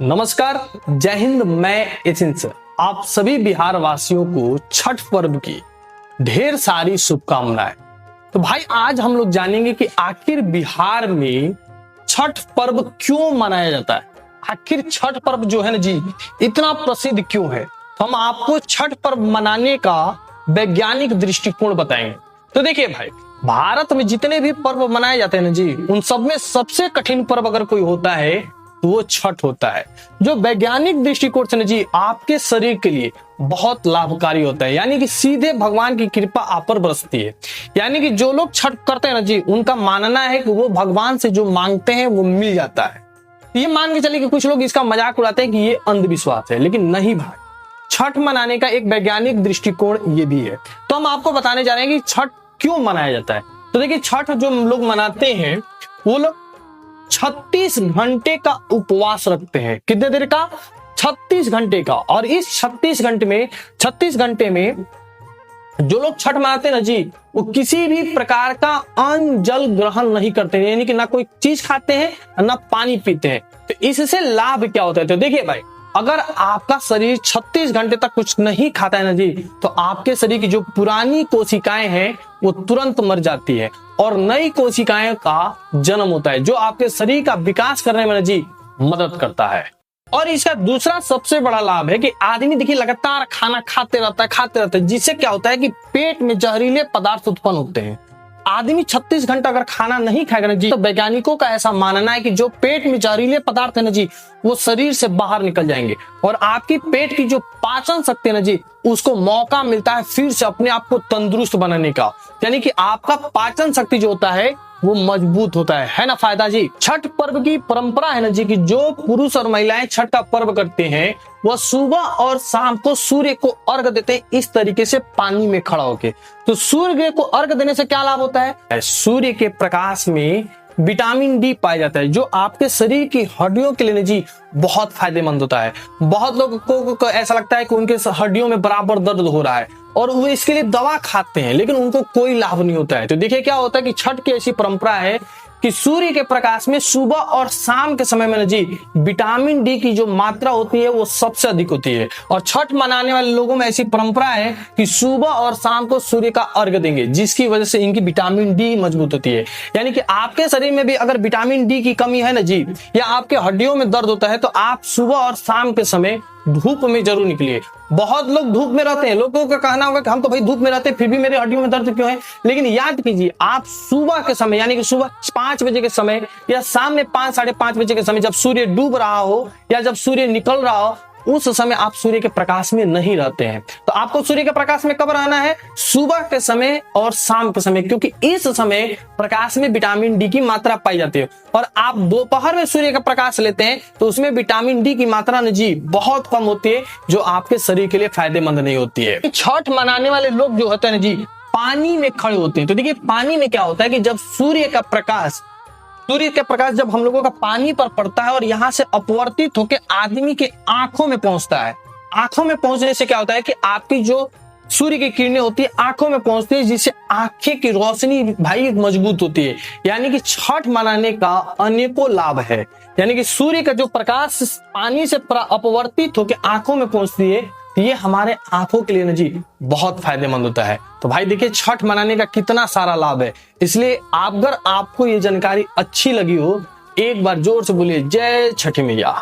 नमस्कार, जय हिंद। मैं एचिन सर आप सभी बिहार वासियों को छठ पर्व की ढेर सारी शुभकामनाएं। तो भाई आज हम लोग जानेंगे कि आखिर बिहार में छठ पर्व क्यों मनाया जाता है। आखिर छठ पर्व जो है ना जी इतना प्रसिद्ध क्यों है। तो हम आपको छठ पर्व मनाने का वैज्ञानिक दृष्टिकोण बताएंगे। तो देखिए भाई, भारत में जितने भी पर्व मनाए जाते हैं ना जी, उन सब में सबसे कठिन पर्व अगर कोई होता है तो वो छठ होता है, जो वैज्ञानिक दृष्टिकोण से ना जी आपके शरीर के लिए बहुत लाभकारी होता है। यानी कि सीधे भगवान की कृपा आप पर बरसती है। यानी कि जो लोग छठ करते हैं ना जी, उनका मानना है कि वो भगवान से जो मांगते हैं वो मिल जाता है। ये मान के चलिए कि कुछ लोग इसका मजाक उड़ाते हैं कि ये अंधविश्वास है, लेकिन नहीं भाई, छठ मनाने का एक वैज्ञानिक दृष्टिकोण ये भी है। तो हम आपको बताने जा रहे हैं कि छठ क्यों मनाया जाता है। तो देखिए, छठ जो हम लोग मनाते हैं वो लोग 36 घंटे का उपवास रखते हैं। कितने देर का? 36 घंटे का। और इस 36 घंटे में जो लोग छठ मनाते हैं ना जी, वो किसी भी प्रकार का अन्न जल ग्रहण नहीं करते हैं। यानी कि ना कोई चीज खाते हैं ना पानी पीते हैं। तो इससे लाभ क्या होता है? तो देखिए भाई, अगर आपका शरीर 36 घंटे तक कुछ नहीं खाता है ना जी, तो आपके शरीर की जो पुरानी कोशिकाएं हैं वो तुरंत मर जाती है और नई कोशिकाएं का जन्म होता है, जो आपके शरीर का विकास करने में ना जी मदद करता है। और इसका दूसरा सबसे बड़ा लाभ है कि आदमी देखिए लगातार खाना खाते रहता है, जिससे क्या होता है कि पेट में जहरीले पदार्थ उत्पन्न होते हैं। आदमी 36 घंटा अगर खाना नहीं खाएगा ना जी, तो वैज्ञानिकों का ऐसा मानना है कि जो पेट में जहरीले पदार्थ है ना जी, वो शरीर से बाहर निकल जाएंगे और आपकी पेट की जो पाचन शक्ति है ना जी, उसको मौका मिलता है फिर से अपने आप को तंदुरुस्त बनाने का। यानी कि आपका पाचन शक्ति जो होता है वो मजबूत होता है ना फायदा जी। छठ पर्व की परंपरा है ना जी कि जो पुरुष और महिलाएं छठ का पर्व करते हैं वह सुबह और शाम को सूर्य को अर्घ देते हैं, इस तरीके से पानी में खड़ा होके। तो सूर्य को अर्घ देने से क्या लाभ होता है? सूर्य के प्रकाश में विटामिन डी पाया जाता है, जो आपके शरीर की हड्डियों के लिए जी बहुत फायदेमंद होता है। बहुत लोगों को ऐसा लगता है कि उनके हड्डियों में बराबर दर्द हो रहा है और वो इसके लिए दवा खाते हैं, लेकिन उनको कोई लाभ नहीं होता है। तो देखिए क्या होता है कि छठ की ऐसी परंपरा है कि सूर्य के प्रकाश में सुबह और शाम के समय में ना जी विटामिन डी की जो मात्रा होती है वो सबसे अधिक होती है। और छठ मनाने वाले लोगों में ऐसी परंपरा है कि सुबह और शाम को सूर्य का अर्घ देंगे, जिसकी वजह से इनकी विटामिन डी मजबूत होती है। यानी कि आपके शरीर में भी अगर विटामिन डी की कमी है ना जी, या आपके हड्डियों में दर्द होता है, तो आप सुबह और शाम के समय धूप में जरूर निकलिए। बहुत लोग धूप में रहते हैं, लोगों का कहना होगा कि हम तो भाई धूप में रहते हैं फिर भी मेरे हड्डियों में दर्द क्यों है। लेकिन याद कीजिए, आप सुबह के समय यानी कि सुबह 5 बजे के समय या शाम में 5 साढ़े 5 बजे के समय, जब सूर्य डूब रहा हो या जब सूर्य निकल रहा हो, उस समय आप सूर्य के प्रकाश में नहीं रहते हैं। तो आपको सूर्य के प्रकाश में कब रहना है? सुबह के समय और शाम के समय, क्योंकि इस समय प्रकाश में विटामिन डी की मात्रा पाई जाती है। और आप दोपहर में सूर्य का प्रकाश लेते हैं तो उसमें विटामिन डी की मात्रा जी बहुत कम होती है, जो आपके शरीर के लिए फायदेमंद नहीं होती है। छठ मनाने वाले लोग जो होते हैं जी पानी में खड़े होते हैं। तो देखिए, पानी में क्या होता है कि जब सूर्य का प्रकाश जब हम लोगों का पानी पर पड़ता है और यहाँ से अपवर्तित होकर आदमी के आंखों में पहुंचता है, आंखों में पहुंचने से क्या होता है कि आपकी जो सूर्य की किरणें होती है आंखों में पहुंचती है, जिससे आंखें की रोशनी भाई मजबूत होती है। यानी कि छठ मनाने का अनेकों लाभ है। यानी कि सूर्य का जो प्रकाश पानी से अपवर्तित होकर आंखों में पहुंचती है, ये हमारे आंखों के लिए ना जी बहुत फायदेमंद होता है। तो भाई देखिए, छठ मनाने का कितना सारा लाभ है। इसलिए अगर आपको ये जानकारी अच्छी लगी हो, एक बार जोर से बोलिए जय छठी मैया।